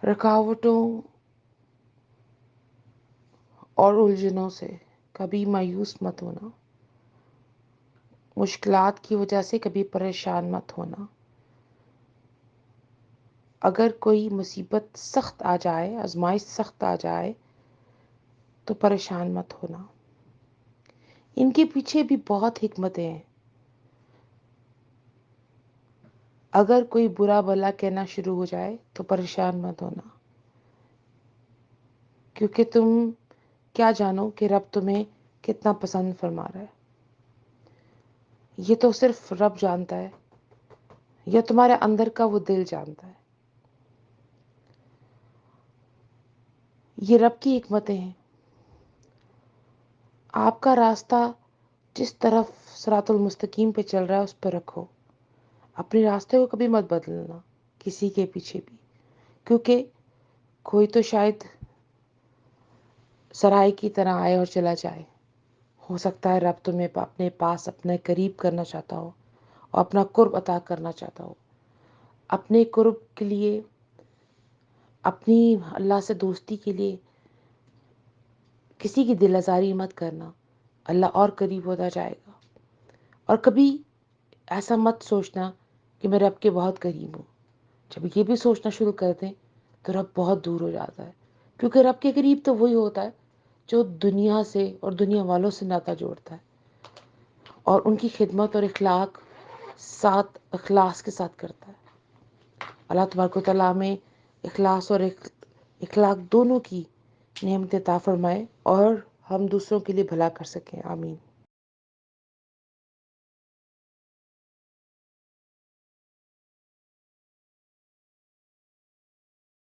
رکاوٹوں اور الجھنوں سے کبھی مایوس مت ہونا، مشکلات کی وجہ سے کبھی پریشان مت ہونا۔ اگر کوئی مصیبت سخت آ جائے، آزمائش سخت آ جائے تو پریشان مت ہونا۔ ان کے پیچھے بھی بہت حکمتیں ہیں۔ اگر کوئی برا بھلا کہنا شروع ہو جائے تو پریشان مت ہونا، کیونکہ تم کیا جانو کہ رب تمہیں کتنا پسند فرما رہا ہے۔ یہ تو صرف رب جانتا ہے، یا تمہارے اندر کا وہ دل جانتا ہے۔ یہ رب کی حکمتیں ہیں۔ آپ کا راستہ جس طرف صراط المستقیم پہ چل رہا ہے اس پہ رکھو، اپنے راستے کو کبھی مت بدلنا کسی کے پیچھے بھی، کیونکہ کوئی تو شاید سرائے کی طرح آئے اور چلا جائے۔ ہو سکتا ہے رب تمہیں اپنے پاس اپنے قریب کرنا چاہتا ہو اور اپنا قرب عطا کرنا چاہتا ہو۔ اپنے قرب کے لیے، اپنی اللہ سے دوستی کے لیے کسی کی دل آزاری مت کرنا، اللہ اور قریب ہوتا جائے گا۔ اور کبھی ایسا مت سوچنا کہ میں رب کے بہت قریب ہوں۔ جب یہ بھی سوچنا شروع کر دیں تو رب بہت دور ہو جاتا ہے، کیونکہ رب کے قریب تو وہی ہوتا ہے جو دنیا سے اور دنیا والوں سے ناطہ جوڑتا ہے اور ان کی خدمت اور اخلاص کے ساتھ کرتا ہے۔ اللہ تبارک و تعالیٰ میں اخلاص اور اخلاق دونوں کی نعمت عطا فرمائے اور ہم دوسروں کے لیے بھلا کر سکیں۔ آمین۔